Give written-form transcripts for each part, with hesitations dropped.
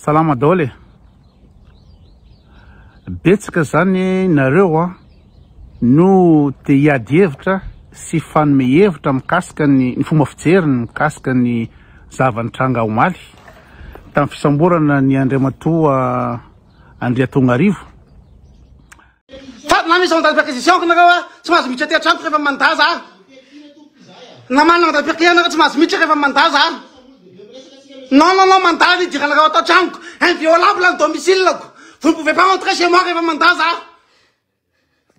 Salama daholo e. Betsaka zany nareo no te hiady hevitra sy fanome hevitra mikasika ny fomba fijery mikasika ny zava-nitranga omaly tamin'ny fisamborana ny Andriamatoa Andriatongarivo. Na misy mandady perquisition nareo tsy mahazo miditra aty an-trano rehefa mandaza. Na manana mandady perquisition tsy mahazo miditra rehefa mandaza. Non, mandady diranareo atao tranoko. Inviolable le domicile. Vous ne pouvez pas rentrer chez moi rehefa mandaza.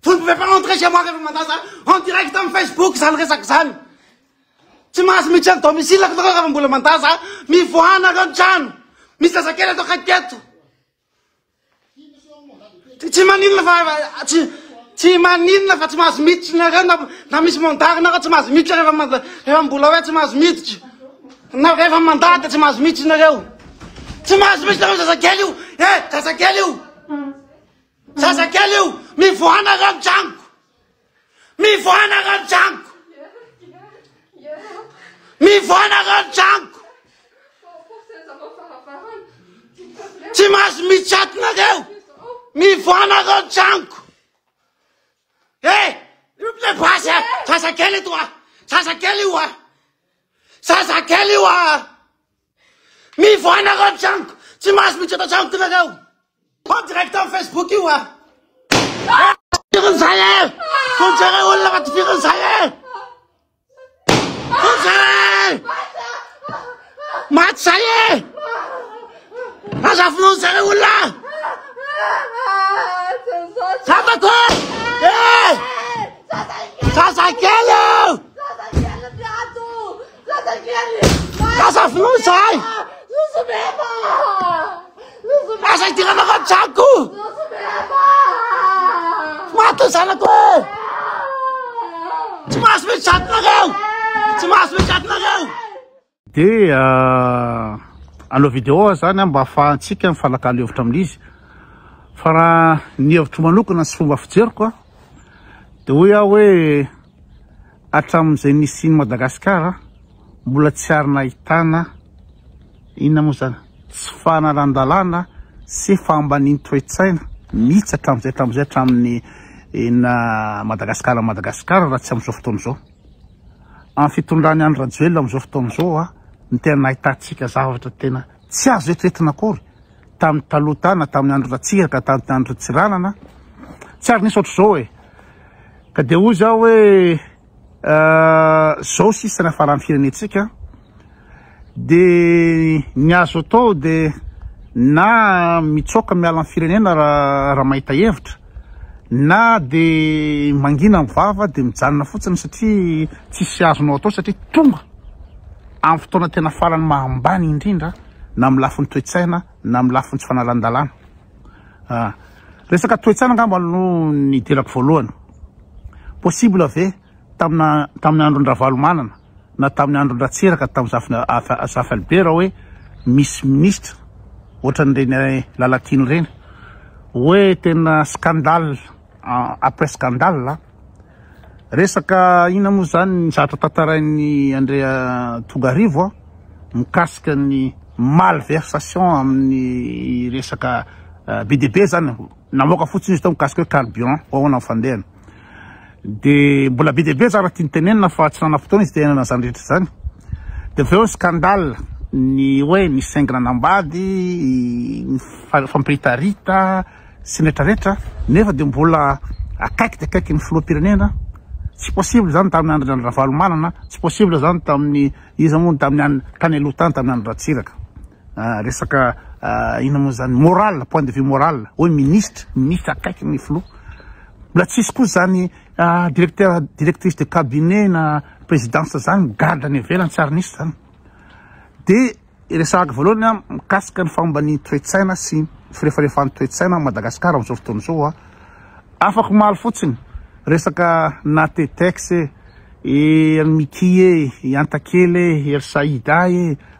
Vous ne pouvez pas rentrer chez moi rehefa mandaza. En direct am Facebook zany resaka zany. Tsy mahazo miditra domicile nareo rehefa mbola mandaza. Mivoahana nareo ny trano. Misy zazakely atao kaiketo. Tsy maninona fa tsy maninona fa tsy mahazo miditra nareo na misy mandary nareo tsy mahazo miditra rehefa mbola hoe tsy mahazo miditra. Na rehefa mandady tsy mahazo miditra nareo. Tsy mahazo miditra nareo zazakely io. Zazakely io. Zazakely io. Mivoahana nareo ny tranoko. Mivoahana nareo ny tranoko. Mivoahana nareo ny tranoko. Tsy mahazo miditra ato nareo. Mivoahana nareo ny tranoko. Le basy zazakely ito zazakely io zazakely io mivoahana nareo ny tranoko. Tsy mahazo miditra ato tranoko nareo. En direct am Facebook io firin' zay fonjere olona fa ty firin' zay fonjere maty zay azafonao zare olona zatako zazakely azafonao zay asa idiranareo ny tranoko. Maty zanako tsy mahazo miditra ato nareo. Tsy mahazo miditra ato nareo. De anao vidéo zany mba ahafahantsika mifanakalo hevitra amin'izy. Fa raha ny hevitro manokana sy fomba fijeriko de hoe hatramin'izay nisy Madagasikara mbola tsy ary nahitana inona moa zany tsy fanaran-dalàna sy fambaniny toe-tsaina mihitsy hatramin'izay hatramin'ny Madagasikara raha tsy amin'izao fotoana izao. Amin'ny fitondrany Andry Rajoelina amin'izao fotoana izao ny tena nahitantsika zavatra tena tsy azo eritreretina akory tamin'ny taloha tany tamin'ny andro Ratsiraka tamin'ny andro Tsiranana tsy ary nisy ohatr'izao ka de hoy zao hoe zao sisa ny afaran'ny firenentsika de ny azo atao de na mitsoka miala amin'ny firenena raha mahita hevitra na de mangina ny vava de mijanona fotsiny satria tsisy azonao atao satria tonga amin'ny fotoana tena farany mahambany indrindra na amin'ny lafiny toe-tsaina na amin'ny lafiny tsy fanaran-dalàna. Resaka toe-tsaina angamba no ny idirako voalohany. Possible ve tamin'ny andron Ravalomanana na tamin'ny andron Ratsiraka tamin'ny Zafy Albert hoe misy ministre ohatran'ireny lalatino reny hoe tena scandale après scandale resaka ina moa zany ny zavatra tantarain'ny Andriatongarivo mikasika ny malversation amin'ny resaka BDB zany namoaka fotsiny izy tao mikasika hoe carburant hoana fandehana de mbola BDB zany raha tiany tenenina fa tsy nana fotoana izy tenenana zany rehetra zany de aveo scandale ny hoe ny saingina nambady ny fampiritarita sy rehetrarehetra nefa de mbola akaiky de akaiky ny filoham-pirenena. Tsy possible zany tamin'ny andro Ravalomanana, tsy possible zany tamin'ny izy moa tamin'ny tany aloha tany tamin'ny andro Ratsiraka. Resaka ina moa zany moral, point de vue moral hoe ministre akaiky ny filoha. Mbola tsisy koa zany directrice de cabinet na présidence zany garde ny ivelany tsy ary nisy zany. De resaka voalohany mikasika ny famban'ny toe-tsaina sy firefarefan'ny toe-tsaina Madagasikara amin'izao fotoana izao afaka maly fotsiny resaka natetex Mikie Antakely Ersaida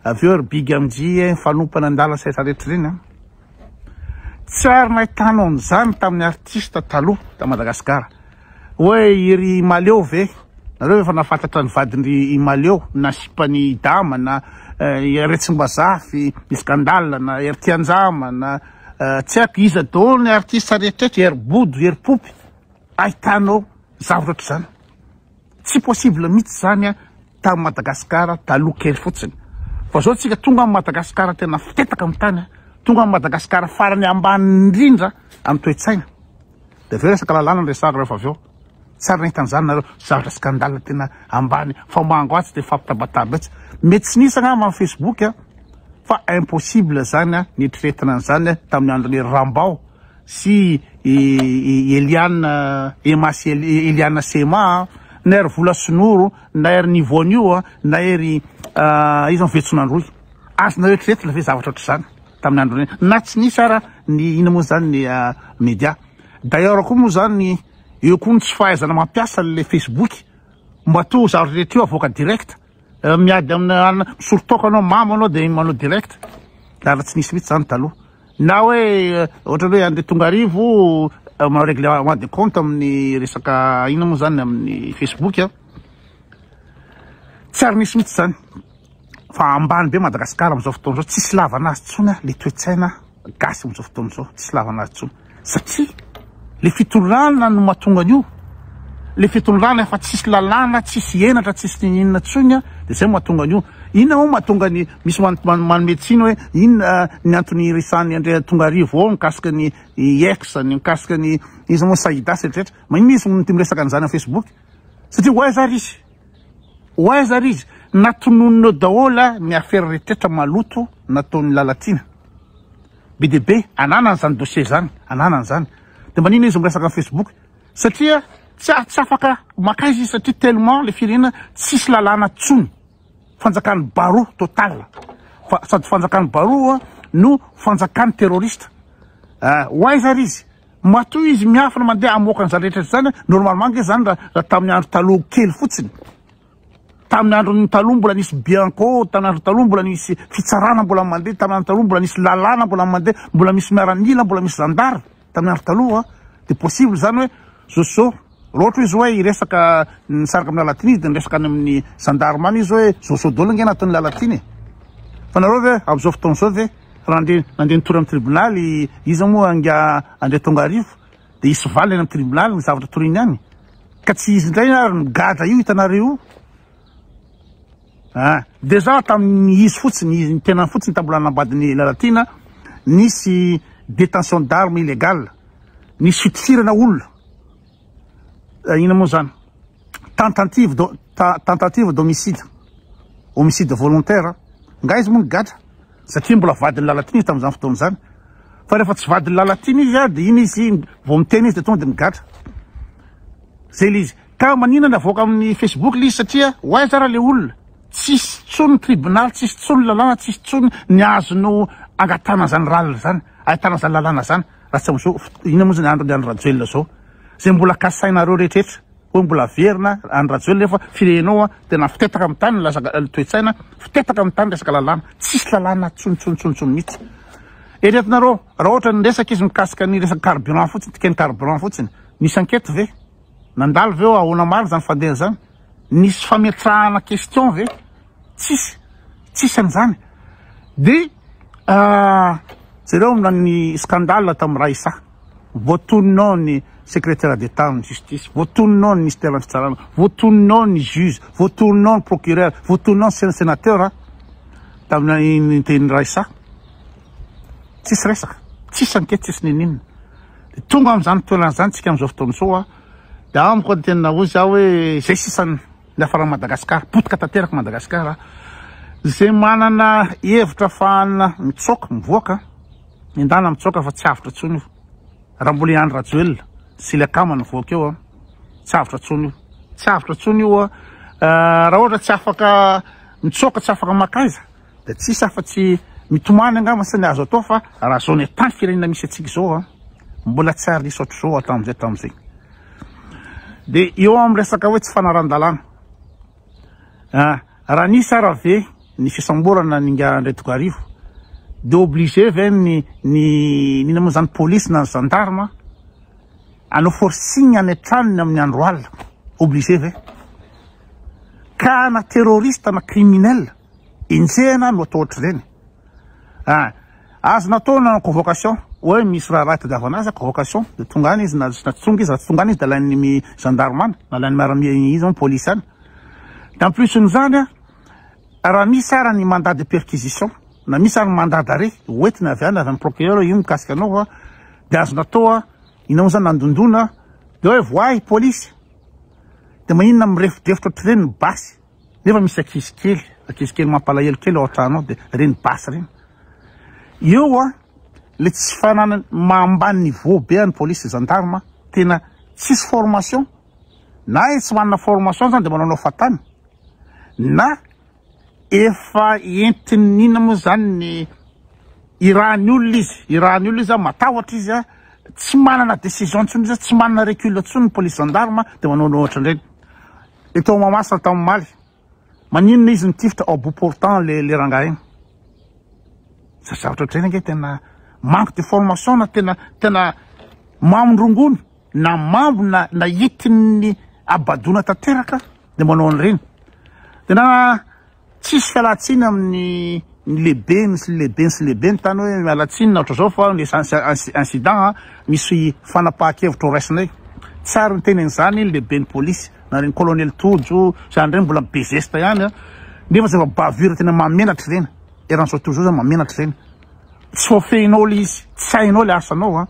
aveo Big Amji fanompana andala rehetrarehetra reny tsy ary nahitanao an'izany tamin'ny artiste taloha ta Madagasikara hoe iry Maleo ve nareo efa nafantatra ny vadiny Maleo na sipany dama na Retsim-bazafy, Iskandal na ery Tianjama na tsy haiko iza daholo ny artiste rehetraretra, ery Bodo, ery Popy, ahitanao zavatra ohatr'izany. Tsy possible mihitsy zany a tamin'ny Madagasikara taloha kely fotsiny. Fa zao tsika tonga amin'ny Madagasikara tena fitetaka amin'ny tany, tonga amin'ny Madagasikara farany ambany indrindra amin'ny toe-tsaina. De aveo resaka lalàna ny resahana rehefa aveo. Tsara nahitan'izany nareo zavatra skandale tena ambany fa mango atsy de fampitabataba etsy. Mety tsy nisy angamba amin'ny Facebook fa impossible zany nitretina an'izany tamin'ny andron'ny Rambao sy Eliane Emasy Eliane Sema na ery Vola Sinoro na ery Nivonio na ery izy Vetsonandroy. Azonareo tretina ve zavatra ohatr'izany tamin'ny androny na tsy nisy ara ny ina moa zany ny média. D'ailleurs koa moa zany eo koa ny tsy fahaizana mampiasa le Facebook mba to zavatra rehetra io avoaka direct miady amin'ny misoritoka anao mamo anao de manao direct. Raha tsy nisy mihitsy zany taloha. Na hoe ohatra hoe andeha Tongarivo manao règlement de compte amin'ny resaka ina moa zany amin'ny Facebook tsy ary nisy mihitsy zany. Fa ambany be Madagasikara amin'izao fotoana zao tsisy lavana azy tsony le toe-tsaina gasy amin'izao fotoana zao, tsisy lavana azy tsony satria le fitondràna no mahatonga an'io. Le fitondràna efa tsisy lalàna, tsisy enatra, tsisy inona tsony de zay mahatonga an'io. Inona moa mahatonga ny misy manome tsiny hoe inona ny antony resan'ny Andrea Tongarivo ao mikasika ny ex, ny mikasika ny izy moa Saïda sy rehetra. Magnino izy no miresaka an'izany amin'ny Facebook? Satria oaiza ry izy natonononao daholo ny affaire rehetra maloto nataon'ny Lalatina. Be de be anana an'izany dossier zany, anana an'izany. De manino izy miresaka amin'ny Facebook? Satria tsy afaka makaizy izy satria tellement le firenena tsisy lalàna tsony. Fanjakan'ny barreau total. Sady fanjakan'ny barreau no fanjakan'ny terroriste. Oaiza ry izy? Matoa izy miafina mandeha amoaka an'izany rehetra zany normalement zany raha tamin'ny andro taloha kely fotsiny. Tamin'ny andro taloha mbola nisy bianco, tamin'ny andro taloha mbola nisy fitsarana mbola mandeha, tamin'ny andro taloha mbola nisy lalàna mbola mandeha, mbola misy miaranila, mbola misy zandary tamin'ny andro taloha de possible zany hoe zoso raha ohatra izy hoe iresaka nisaraka amin'ny Lalatiny izy de niresaka any amin'ny gendarme izy hoe zoso daholo nge nataon'ny Lalatiny. Fa nareo ve amin'izao fotoana zao ve raha nandeha nitory amin'ny tribonaly izy moa Andrea Tongarivo de isy valy any amin'ny tribonaly ny zavatra toriny any ka tsy izy indray ary migadra io hitanareo. Déjà tamin'ny izy fotsiny ny tena fotsiny tambola nambadin'ny Lalatina nisy détention d'armes illégale, nisy fitifirana olona. Ina moa zany tentative d'homicide, homicide volontaire. Nga izy moa nigadra satria mbola vadin'ny Lalatina izy tamin'izany fotoana zany. Fa rehefa tsy vadin'ny Lalatina izy de iny izy vao miteny izy de tonga de migadra. Zay le izy. Ka manina ny avoaka amin'ny Facebook le izy satria oaiza raha le olona tsisy tsony tribunal, tsisy tsony lalàna, tsisy tsony ny azonao angatana zany ralina zany, ahitana zany lalàna zany. Raha tsy am'izao ina moa zany andro rajoelina zao. Zay mbola kasainareo rehetraretra hoe mbola verina andro rajoelina efa firenao tena fitetaka amin'ny tany laza toe-tsaina, fitetaka amin'ny tany resaka lalàna, tsisy lalàna tsony mihitsy. Eretinareo raha ohatra niresaka izy mikasika ny resaka carburant fotsiny, tikeny carburant fotsiny, nisy enquête ve? Nandalo ve ahoana maro zany fandeha zany? Nisy fametrahana question ve? Tsisy an'izany. De zareo ny scandale tamin'ny Raissa. Voatoninao ny secrétaire d'État amin'ny justice, voatoninao ny ministère ny fitsarana, voatoninao ny juge, voatoninao ny procureur, voatoninao ny sénateur tamin'ny teny Raissa. Tsisy resaka, tsisy enquête, tsisy ninina. De tonga amin'izany toeran'izany tsika amin'izao fotoana zao de amiko tena ho za hoe zay sisany le afara Madagasikara, potika tanteraka Madagasikara. Zay manana hevitra ahafahana mitsoka, mivoaka, endana mitsoka fa tsy avitra tsony io. Raha mbola andro rajoelina, sy le akamana mivoaka eo tsy avitra tsony io. Tsy avitra tsony io raha ohatra tsy afaka mitsoka, tsy afaka makaiza, de tsisy afa-tsy mitomany angamba sy ny azo atao fa raha zao ny tany firenena misy atsika zao mbola tsy ary nisy ohatr' zao tam'izay. De eo amin'ny resaka hoe tsy fanaran-dalàna. Raha nisy ara ve ny fisamborana ny Andrea Tongarivo de obligé ve nina moa zany police na gendarme anao forcing any antranony amin'ny andro alina, obligé ve? Ka na terroriste na criminel enjehana no atao ohatr'ireny. Azo nataona convocation hoe misy raha tadiavana azy convocation de tonga any izy na tonga izy raha tonga any izy de lanin'ny gendarme any na lanin'ny miaramia izy police any. En plus n'izany raha misy ara ny mandat de perquisition na misy ara ny mandat d'arrêt hoentina avy any amin'ny procureur io mikasika anao de azo natao ina moa zany nandondona de hoe voay police de maninona mirefidefitra ohatr'ireny ny basy nefa misy ankizy kely mampalahelo kely ao an-trano ao de reny basy reny. Io le tsy fanana mambany niveau be any police gendarme tena tsisy formation na tsy manana formation zany de manao fatany na efa entiny inona moa zany ny irahan'ny olona izy matahotra izy tsy manana décision tsony izy tsy manana recul tsony ny police gendarme de manao ohatr'ireny. Eto Mahamasina tamin'ny Maly maninona izy nitifitra au bout portant le rangahy igny. Zavatra ohatr'ireny ange tena manque de formation na tena mamondrongony na mambo na entin'ny abadona tanteraka de manao an'ireny. De na tsisy fialatsiny amin'ny lehibe sy lehibe ny tany hoe mialatsiny na ohatra zao fa nisy incident misy fanapahan-kevitra ho raisinay. Tsara ny tenen'izany lehibe ny police na reny colonel Tojo zany reny mbola bezesta ihany nefa zay bavure tena mamenatra ireny. Eran'izao tojo zany mamenatra ireny. Tsy voafehinao le izy, tsy hainao le asanao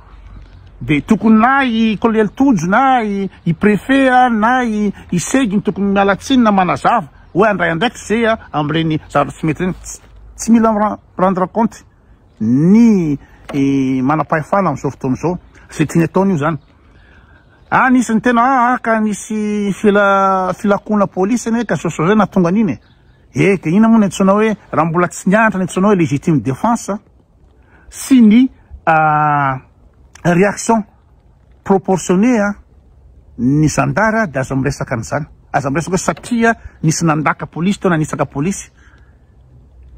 de tokony na i colonel Tojo na i préfet na i segy tokony mialatsiny na manazava hoe andray andraiky zay am'ireny zavatra tsy mety reny. Tsy mila rendre compte ny manam-pahefana amin'izao fotoana izao zay tiany ataony io zany. Nisy ny tena ka nisy filakona police eny ka soso zay natonga an'iny ka ina moa ny antsoina hoe raha mbola tsy nianatra ny antsoina hoe légitime défense sy ny réaction proportionnée ny zandara de azo miresaka an'izany. Azo miresaka hoe satria nisy nandaka police teo na nisaka police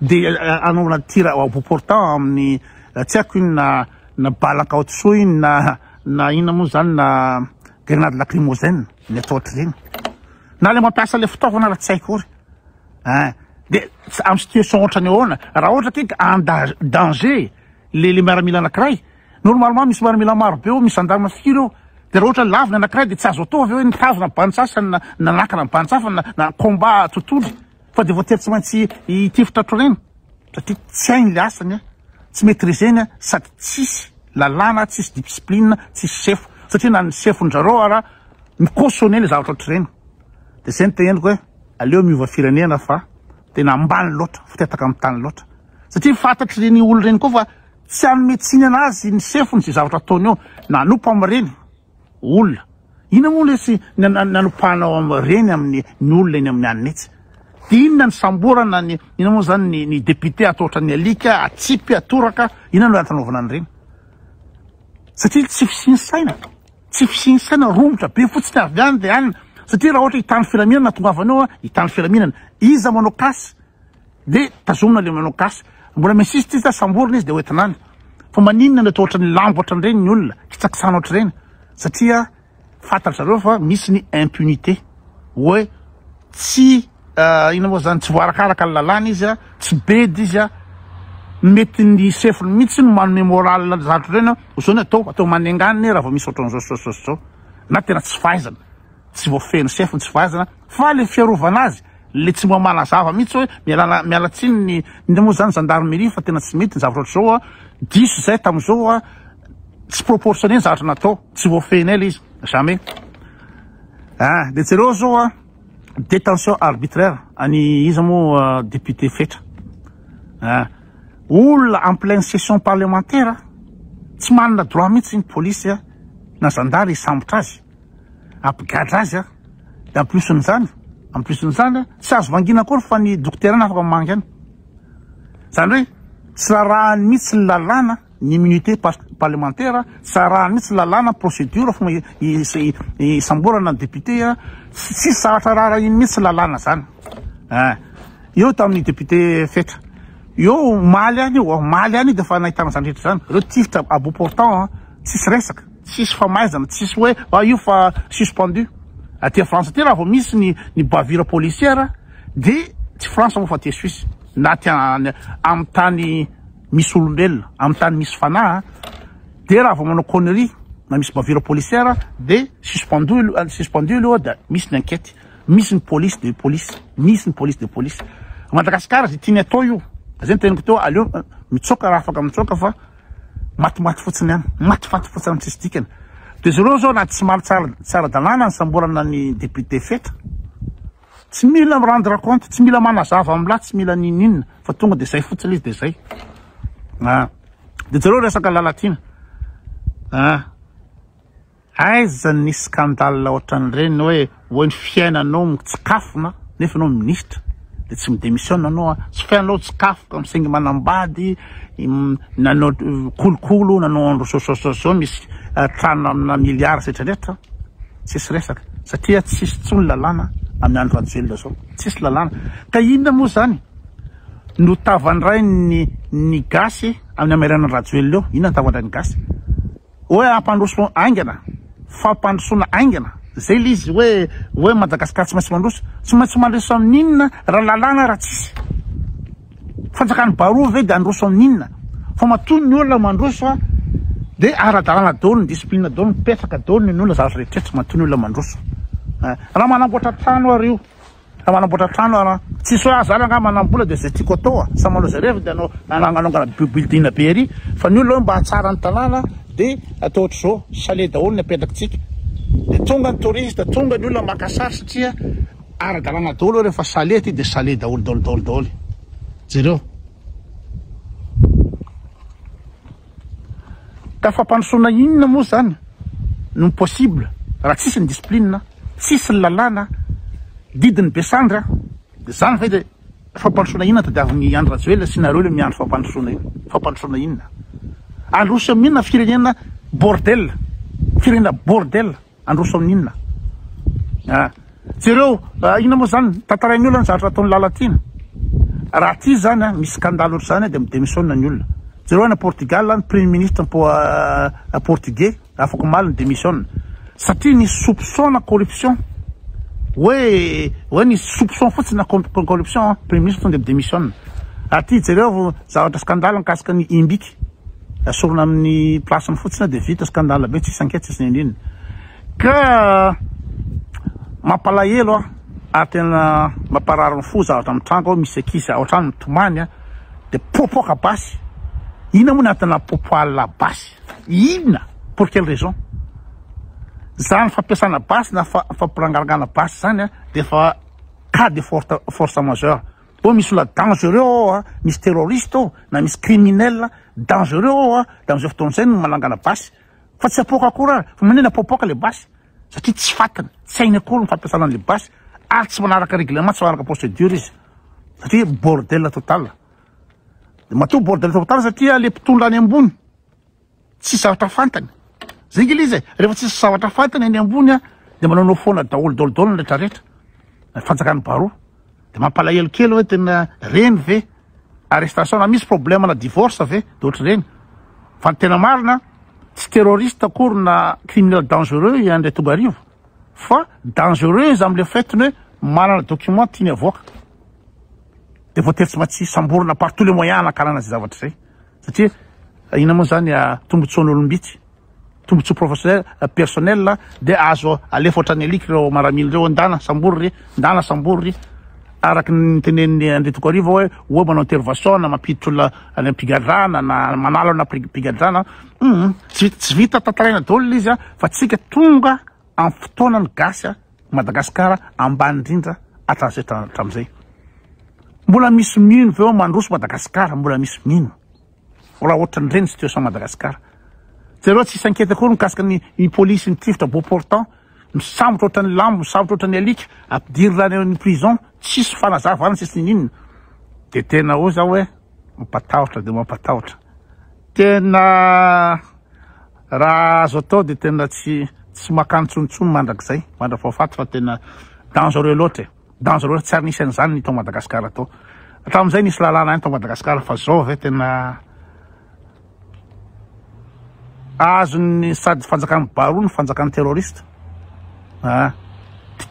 de anaovana tira au bout portant amin'ny tsy haiko iny na balaka haute-saut iny na ina moa zany na grenade lacrymogène ny atao ohatr'ireny na le mampiasa le fitaovana raha tsy haiko ory de amin'ny situation ohatrany ahoana raha ohatra tika en danger le miaramila anankiray normalement misy miaramila maro be misy gendarme firy eo de raha ohatra lavina anankiray de tsy azo atao avy hoe nitazona banitsasany na nakana ny banitsafany na combat tontolo fa de voatery tsy maintsy hitifitra atroreny satria tsy hainy le asany tsy maîtriseny sady tsisy lalàna tsisy discipline tsisy sefo satria na ny sefon-jareo raha micautionner le zavatra ohatr'ireny. De zay ny teneniko hoe aleo miova firenena fa tena ambany loatra fitetaka amin'ny tany loatra satria fantatry reny olo reny koa fa tsy hanome tsiny anazy ny sefony zay zavatra ataony eo nanompa am'ireny olona ina moa le sy nanopahanao am'ireny amin'ny olona eny amin'ny anynetsy de inona ny samborana ny ina moa zany ny député atao ohatran'ny alika atsipy atoraka ina no antanaovana an'ireny satria tsy fisiny saina romotra be fotsiny avy any de any satria raha ohatra hitany filaminana natongavanao hitany filaminana iza manao kasy de tazomina le manao kasy mbola misisy izy samborana izy de hoentinany fa maninona ny atao ohatran'ny lambo ohatran'ireny ny olona kitsakisana ohatr'ireny satria fantatra zareo fa misy ny impunité hoe tsy ina moa zany tsy voarakaraka ny lalàna izy tsy bedy izy mety ny sefony mihitsy no manome moral zavatra reny zao ny atao manenganiny raha vao misy ohatran'izao zao na tena tsy fahaizana tsy voafeny sefony tsy fahaizana fa le fiarovana azy le tsy mba manazava mihitsy hoe mialatsiny ny moa zany gendarmerie fa tena tsy mety ny zavatra ohatr'izao diso zay tam'izao tsy proportionné ny zavatra natao tsy voafeny ela izy jamais. De jereo zao détention arbitraire any izy moa député fetra olona en pleine session parlementaire tsy manana droit mihitsy ny police na zandary hisambotra azy ampigadra azy de en plus n'izany tsy azo vangina akory fa ny dokotera afaka mangy any zany hoe tsy rarahany mihitsy ny lalàna ny immunité parlementaire tsy rarahany mihitsy lalàna procédure fo isamborana ny député tsy zavatra rara iny mihitsy lalàna zany eo tamin'ny député fetra eo maly any de fa nahitana zany rehetra zany reo tifitra à bout portant tsisy resaka tsisy famaizana tsisy hoe io fa suspendu aty France ty raha vao misy ny bavure policière de tsy France moa fa ty Suisse na amin'ny tany misy olombelona, amin'ny tany misy fanahy, de raha vao manao connerie na misy bavure policière de suspendu aloha da misy ny enquête, misy ny police de police, misy ny police de police. Madagasikara zay tiany atao io, zay teniko teo aleo mitsoka raha afaka mitsoka fa matimaty fotsiny ihany, matifaty fotsiny amin'ny tsisy dikany. De zareo zao na tsy somary tsara dalàna ny samborana ny député feta, tsy mila rendre compte, tsy mila manazava am'la, tsy mila ninina fa tonga de zay fotsiny izy de zay. De zareo resaka lalatina. Aiza ny scandale ohatran'ireny hoe ny fiainanao tsikafona nefa anao ministre de tsy midémissionne anao, tsy fiainanao tsikafoka misengy manambady, nanao kolokolo, nanao andro misy trano amina milliard retraretra, tsisy resaka satria tsisy tsony lalàna amin'ny andro rajoelona zao, tsisy lalàna. Ka inona moa zany no tavandray ny gasy amin'ny ameran'ny rajoelona eo? Inona tavandray ny gasy? Hoe ampandroso aingana, fampandrosoana aingana, zay le izy hoe Madagasikara tsy maintsy mandroso, tsy maintsy mandroso amin'inona raha lalàna raha tsisy. Fanjakany barova ve de androso amin'inona? Fa matony ny olona mandroso de ara-dalàna daholo, ny discipline daholo, mipetraka daholo ny olona zavatra rehetraretra, matony olona mandroso. Raha manamboatra trano ario, raha manamboatra trano ara tsisy hoe zara nga manambola de zay tiako atao sa malo zay rehefa de anao anangana building be ery, fa ny olona mba hatsara ny talàna de atao ohatr'izao chalet daholo ny apetrakintsika. De tonga ny touriste, tonga ny olona makasary satria ara-dalàna daholo rehefa chalet ty de chalet daholo daholo. Jereo ka fampandrosoana inona moa zany no possible raha tsisy ny discipline, tsisy ny lalàna, didiny besandra, de zany ve de fampandrosoana inona tadiavin'ny andro rajoelona sy nareo le miandro fampandrosoana inona? Androso amin'inona firenena bordel, firenena bordel, androso amin'inona? Jereo inona moa zany tantarain'ny olona ny zavatra ataon'ny lalatina. Raha ty zany misy scandale ohatr' zany de midémissionne ny olona. Jereo na Portugal ny premier ministre portugais afaka maly ny démissionne satria ny soupçon na corruption, hoe ny soupçon fotsiny na corruption, premier ministre tonga de midémissionne. Aty jereo zavatra scandale mikasika ny imbiky asorona amin'ny placeny fotsiny de vita scandale be, tsisy enquête tsisy nindrina. Ka mampalahelo ary tena mamparary ny fo zavatra amin'ny trano ao misy akisy ao trano mitomany de popoaka basy. Inona moa natana popoala basy? Inona? Pour quelle raison? Zany fampiasana basy na fampirangarangana basy zany de fa cas de force majeure. Hoe misy olona dangereux ao, misy terroriste ao, na misy criminel dangereux ao da am'izay fotoana zay no manangana basy. Fa tsy apoka akory fa manena popoaka le basy satria tsy fatany, tsy hainy akory ny fampiasana an'le basy ary tsy manaraka règlement, tsy manaraka procédure izy satria bordel total. De matoa bordel total satria le mpitondra any ambony tsy zavatra fantany. Zay ngy izy rehefa tsy zavatra fantany any ambony de manao foana daholo ny retraretra. Fanjakany baro de mampalahelo kely hoe tena reny ve arrestation na misy problème na divorce ve de ohatr'ireny. Fa ny tena marina tsy terroriste akory na criminel dangereux André Tobarivo, fa dangereuse am'le fetiny hoe manana document tiany avoaka. De voatery tsy maintsy samborina par tous les moyens anakarana zay zavatra zay satria ina moa zany tombotsoan'olombitsy, tombotsoa professionnel personnel de azo alefa ohatrany aliky reo maramily reo ndana sambory araky ny tenen'ny André Tobarivo hoe manao intervention na mampiditra olona any ampigadrana na manalo na pigadrana. Tsy vita tantaraina daholo izy fa tsika tonga amin'ny fotoanany gasy Madagasikara ambany indrindra hatramizay. Mbola misy mino veo mandroso Madagasikara, mbola misy mino raha ohatran'ireny situation Madagasikara. Jereo tsisy enquête akory mikasika ny police ny tifitra beau portant, misambotra ohatrany lambo, misambotra ohatrany alika, ampidiry raha ny prison, tsisy fanazavana, tsisy ninona. De tena ho zao hoe mampatahotra. Tena raha azo atao de tena tsy makany tsontsony mandrak'izay, mandrafafaty fa tena dangereux loatra. Dangereux tsy ary nisy an'izany ny tao Madagasikara atao. Hatramin'izay nisy lalàna any tao Madagasikara fa zao ve tena azony sady fanjakany baro ny fanjakany terroriste.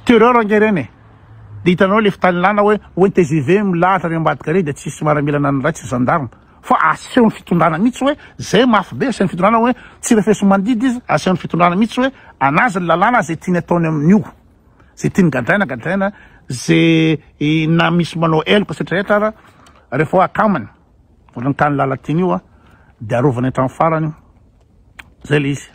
Terreur ange reny de hitanao le fitany lana hoe TGV milahatra re ambadika re de tsisy maramila nanray tsy gendarme fa asehony fitondrana mihitsy hoe zay mafy be asehony fitondrana hoe tsy refeso mandidy izy asehony fitondrana mihitsy hoe anazy ny lalàna zay tiany ataony amin'io zay tiany gadraina zay na misy manao eloka setrarehetra ara rehefa akamany olany tany lala tiany io de arovany hatramin'ny farany zay le izy